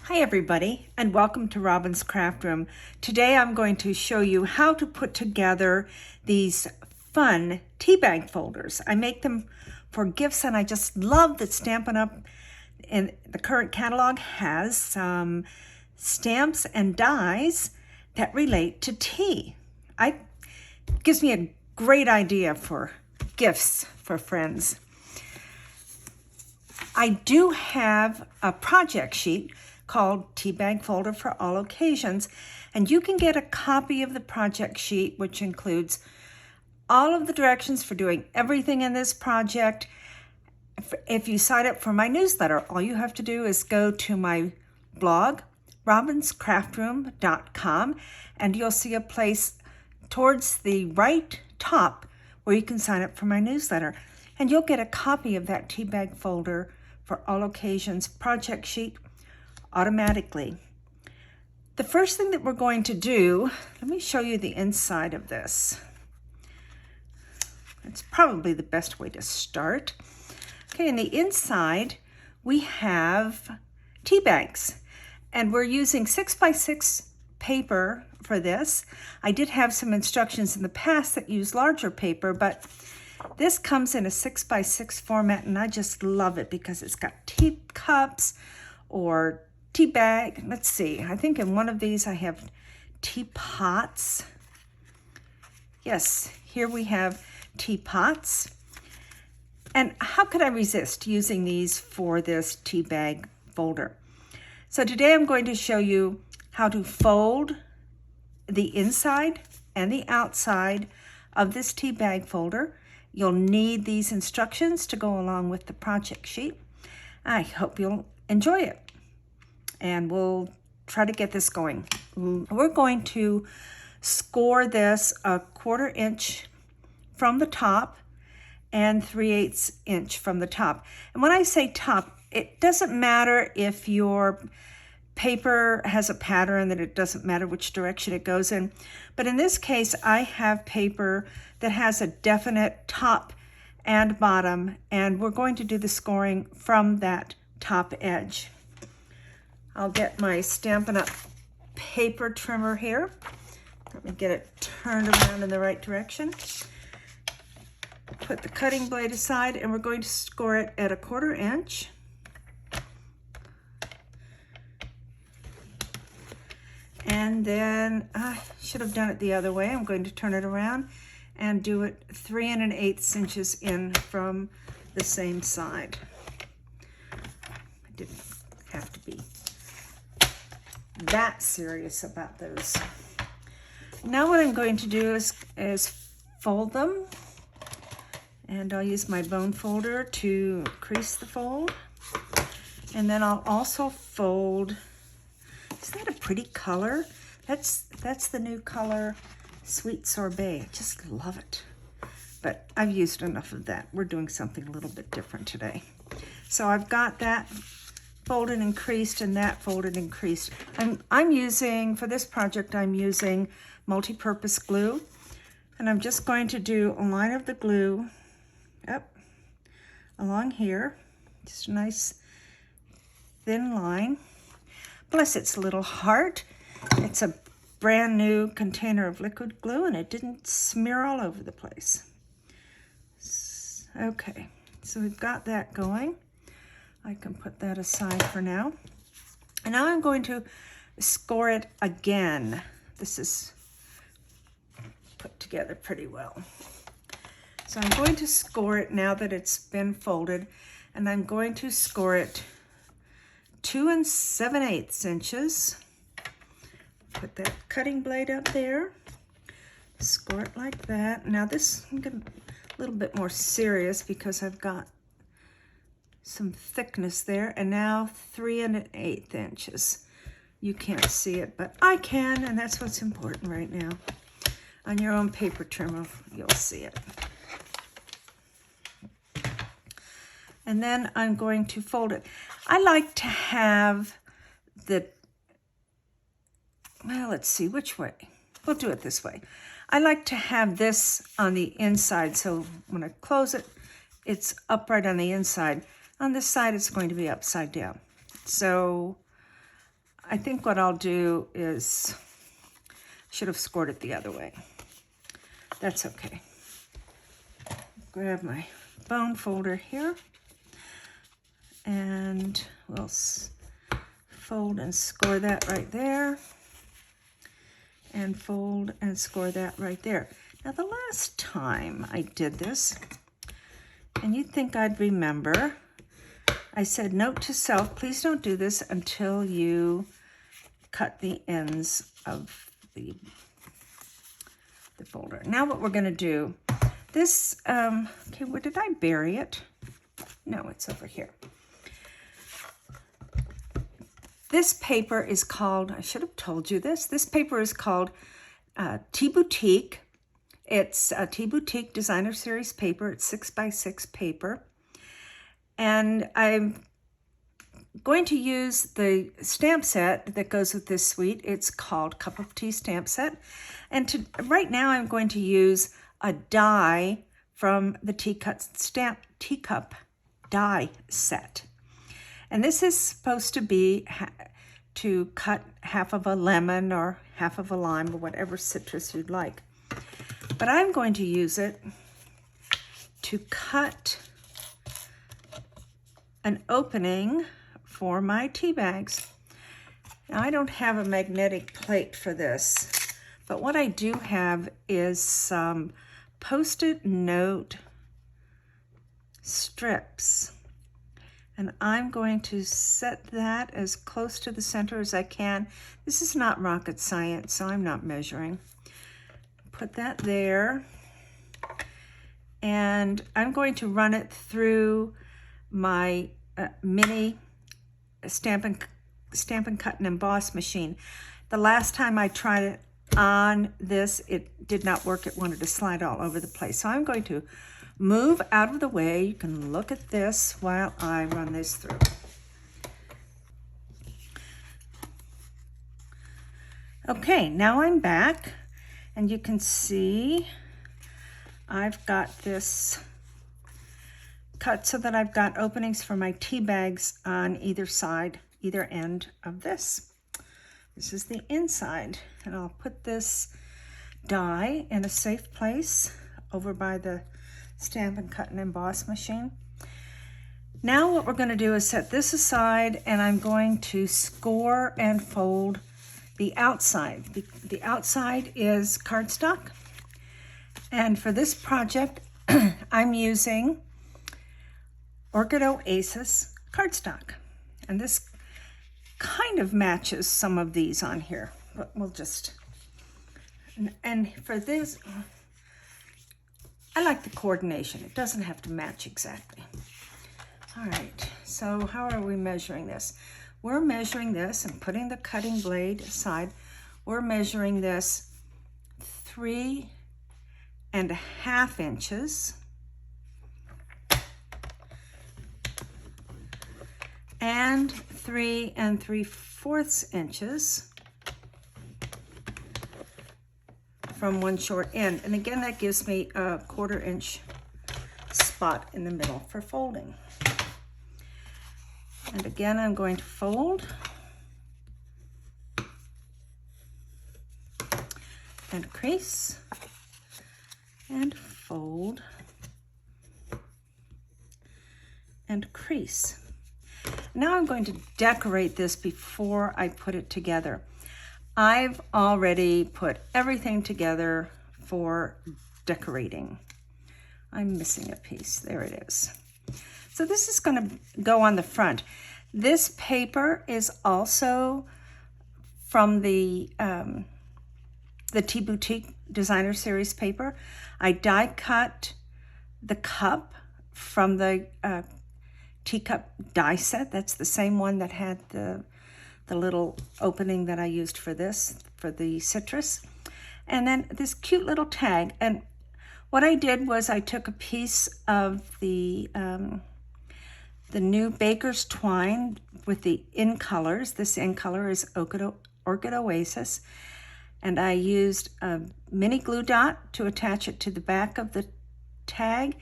Hi everybody, and welcome to Robin's Craft Room. Today I'm going to show you how to put together these fun tea bag folders. I make them for gifts, and I just love that Stampin' Up! In the current catalog has some stamps and dies that relate to tea. It gives me a great idea for gifts for friends. I do have a project sheet called Tea Bag Folder for All Occasions, and you can get a copy of the project sheet, which includes all of the directions for doing everything in this project. If you sign up for my newsletter, all you have to do is go to my blog, robinscraftroom.com, and you'll see a place towards the right top where you can sign up for my newsletter, and you'll get a copy of that Tea Bag Folder for All Occasions project sheet automatically. The first thing that we're going to do, let me show you the inside of this. It's probably the best way to start. Okay, in the inside, we have tea bags, and we're using 6x6 paper for this. I did have some instructions in the past that use larger paper, but this comes in a 6x6 format, and I just love it because it's got teacups or tea bag. Let's see, I think in one of these I have teapots. Yes, here we have teapots. And how could I resist using these for this tea bag folder? So today I'm going to show you how to fold the inside and the outside of this tea bag folder. You'll need these instructions to go along with the project sheet. I hope you'll enjoy it, and we'll try to get this going. We're going to score this a 1/4 inch from the top and 3/8 inch from the top. And when I say top, it doesn't matter if your paper has a pattern, that it doesn't matter which direction it goes in. But in this case, I have paper that has a definite top and bottom, and we're going to do the scoring from that top edge. I'll get my Stampin' Up! Paper trimmer here. Let me get it turned around in the right direction. Put the cutting blade aside, and we're going to score it at a 1/4 inch. And then I should have done it the other way. I'm going to turn it around and do it 3 1/8 inches in from the same side. I didn't have to be that serious about those. Now what I'm going to do is fold them, and I'll use my bone folder to crease the fold, and then I'll also fold. Isn't that a pretty color? That's the new color, Sweet Sorbet. I just love it. But I've used enough of that. We're doing something a little bit different today. So I've got that folded and creased, and that folded and creased. I'm using, for this project, I'm using multi-purpose glue, and I'm just going to do a line of the glue up along here, just a nice thin line. Bless its little heart. It's a brand new container of liquid glue, and it didn't smear all over the place. Okay, so we've got that going. I can put that aside for now. And now I'm going to score it again. This is put together pretty well. So I'm going to score it now that it's been folded, and I'm going to score it 2 7/8 inches. Put that cutting blade up there. Score it like that. Now this, I'm going to a little bit more serious because I've got some thickness there, and now 3 1/8 inches. You can't see it, but I can, and that's what's important right now. On your own paper trimmer, you'll see it. And then I'm going to fold it. I like to have well, let's see, which way? We'll do it this way. I like to have this on the inside, so when I close it, it's upright on the inside. On this side, it's going to be upside down. So I think what I'll do is, should have scored it the other way. That's okay. Grab my bone folder here, and we'll fold and score that right there, and fold and score that right there. Now the last time I did this, and you'd think I'd remember, I said, note to self, please don't do this until you cut the ends of the folder. Now what we're going to do, this, okay, where did I bury it? No, it's over here. This paper is called, I should have told you this paper is called Tea Boutique. It's a Tea Boutique Designer Series paper. It's 6x6 paper. And I'm going to use the stamp set that goes with this suite. It's called Cup of Tea stamp set. And right now I'm going to use a die from the teacup die set. And this is supposed to be to cut half of a lemon or half of a lime or whatever citrus you'd like. But I'm going to use it to cut an opening for my tea bags. Now, I don't have a magnetic plate for this, but what I do have is some Post-it note strips. And I'm going to set that as close to the center as I can. This is not rocket science, so I'm not measuring. Put that there. And I'm going to run it through my mini Stampin' Cut and Emboss machine. The last time I tried it on this, it did not work. It wanted to slide all over the place. So I'm going to move out of the way. You can look at this while I run this through. Okay, now I'm back, and you can see I've got this cut so that I've got openings for my tea bags on either side, either end of this. This is the inside, and I'll put this die in a safe place over by the Stampin' Cut and Emboss machine. Now what we're going to do is set this aside, and I'm going to score and fold the outside. The outside is cardstock, and for this project I'm using Orchid Oasis cardstock, and this kind of matches some of these on here, but we'll just, and for this, I like the coordination. It doesn't have to match exactly. All right, so how are we measuring this? We're measuring this and putting the cutting blade aside. We're measuring this 3.5 inches and 3 3/4 inches from one short end. And again, that gives me a 1/4 inch spot in the middle for folding. And again, I'm going to fold and crease and fold and crease. Now I'm going to decorate this before I put it together. I've already put everything together for decorating. I'm missing a piece. There it is. So this is going to go on the front. This paper is also from the Tea Boutique Designer Series paper. I die cut the cup from the teacup die set. That's the same one that had the little opening that I used for this, for the citrus. And then this cute little tag. And what I did was I took a piece of the new Baker's twine with the in colors. This in color is Orchid Oasis. And I used a mini glue dot to attach it to the back of the tag.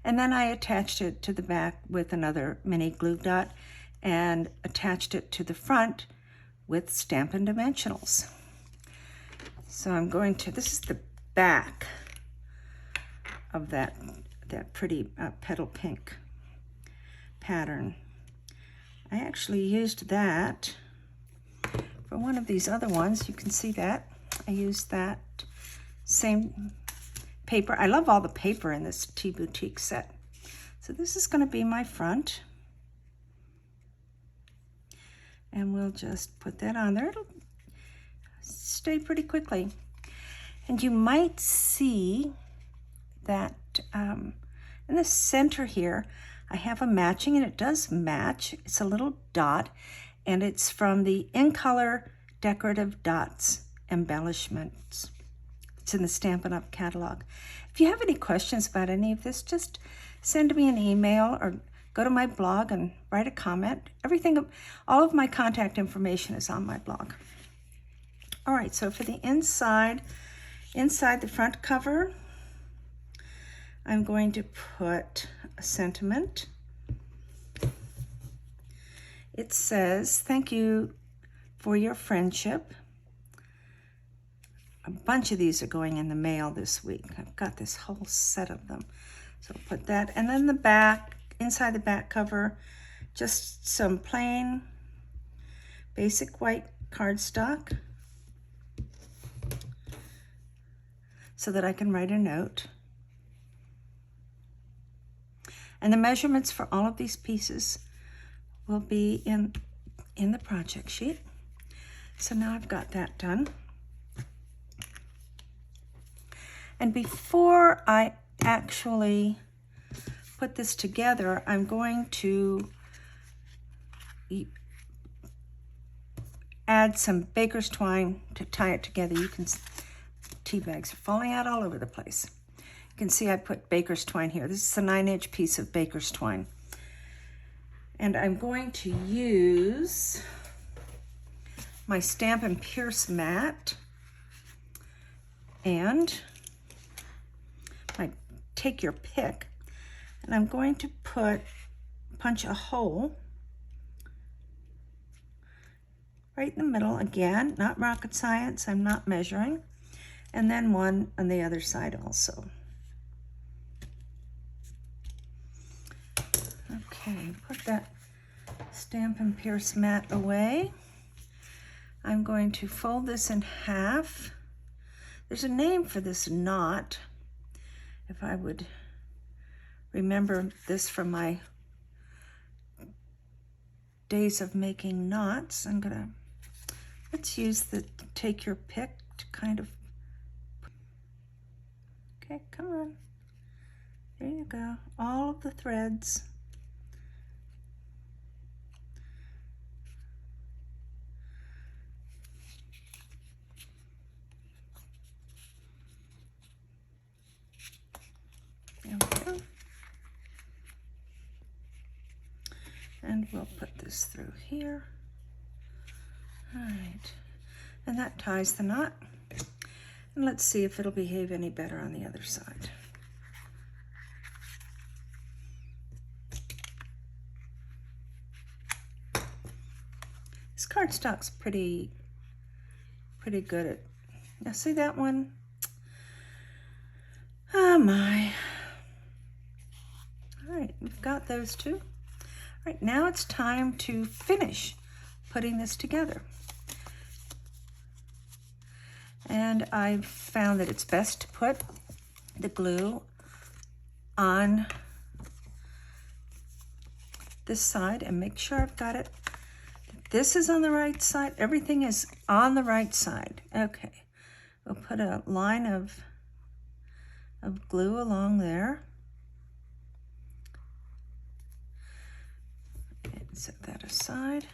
And then I attached it to the back with another mini glue dot and attached it to the front with Stampin' Dimensionals. So I'm going to, this is the back of that pretty petal pink pattern. I actually used that for one of these other ones. You can see that. I used that same paper. I love all the paper in this Tea Boutique set. So this is going to be my front. And we'll just put that on there. It'll stay pretty quickly. And you might see that in the center here, I have a matching, and it does match. It's a little dot, and it's from the In Color Decorative Dots embellishments. It's in the Stampin' Up catalog. If you have any questions about any of this, just send me an email or go to my blog and write a comment. All of my contact information is on my blog. All right, so for the inside the front cover, I'm going to put a sentiment. It says, "Thank you for your friendship." A bunch of these are going in the mail this week. I've got this whole set of them. So I'll put that. And then the back, inside the back cover, just some plain, basic white cardstock so that I can write a note. And the measurements for all of these pieces will be in the project sheet. So now I've got that done. And before I actually put this together, I'm going to add some baker's twine to tie it together. You can, tea bags are falling out all over the place. You can see I put baker's twine here. This is a 9-inch piece of baker's twine. And I'm going to use my Stampin' Pierce mat and my Take Your Pick, and I'm going to punch a hole right in the middle. Again, not rocket science, I'm not measuring, and then one on the other side also. Okay, put that Stampin' Pierce mat away. I'm going to fold this in half. There's a name for this knot. If I would remember this from my days of making knots, let's use the Take Your Pick to kind of, okay, come on. There you go, all of the threads. There we go. And we'll put this through here. All right, and that ties the knot. And let's see if it'll behave any better on the other side. This cardstock's pretty good at, now see that one? Oh my. All right, we've got those two. All right, now it's time to finish putting this together. And I've found that it's best to put the glue on this side and make sure I've got it. This is on the right side. Everything is on the right side. Okay, we'll put a line of glue along there. And set that aside.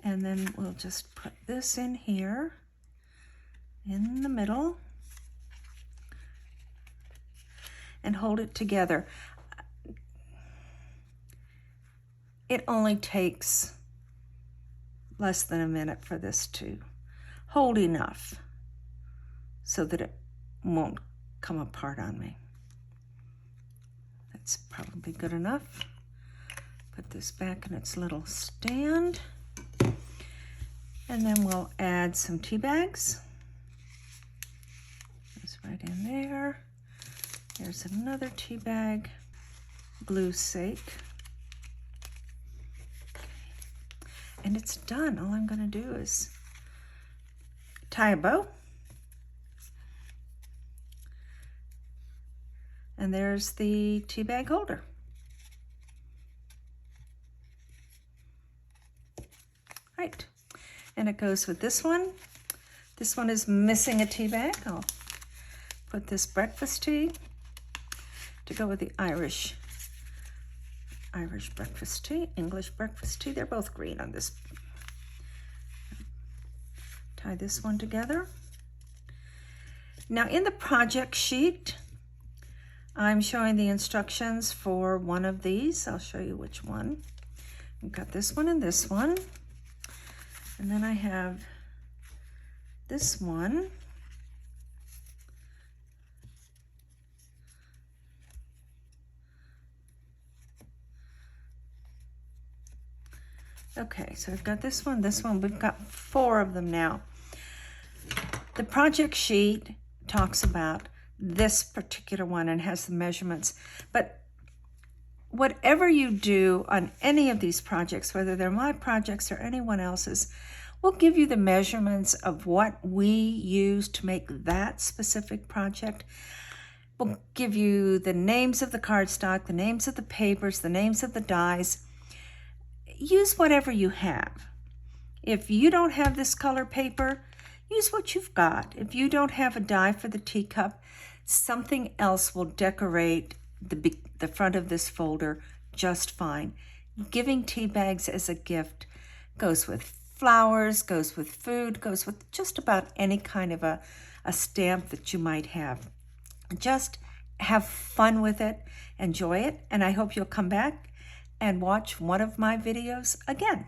And then we'll just put this in here, in the middle, and hold it together. It only takes less than a minute for this to hold enough so that it won't come apart on me. That's probably good enough. Put this back in its little stand. And then we'll add some tea bags. That's right in there. There's another tea bag, glue's sake. And it's done. All I'm going to do is tie a bow. And there's the tea bag holder. Right. And it goes with this one. This one is missing a tea bag. I'll put this breakfast tea to go with the Irish breakfast tea, English breakfast tea. They're both green on this. Tie this one together. Now in the project sheet, I'm showing the instructions for one of these. I'll show you which one. We've got this one and this one. And then I have this one. Okay, so I've got this one, this one. We've got 4 of them now. The project sheet talks about this particular one and has the measurements. But whatever you do on any of these projects, whether they're my projects or anyone else's, we'll give you the measurements of what we use to make that specific project. We'll give you the names of the cardstock, the names of the papers, the names of the dies. Use whatever you have. If you don't have this color paper, use what you've got. If you don't have a die for the teacup, something else will decorate the front of this folder just fine. Giving tea bags as a gift goes with flowers, goes with food, goes with just about any kind of a stamp that you might have. Just have fun with it, enjoy it, and I hope you'll come back and watch one of my videos again.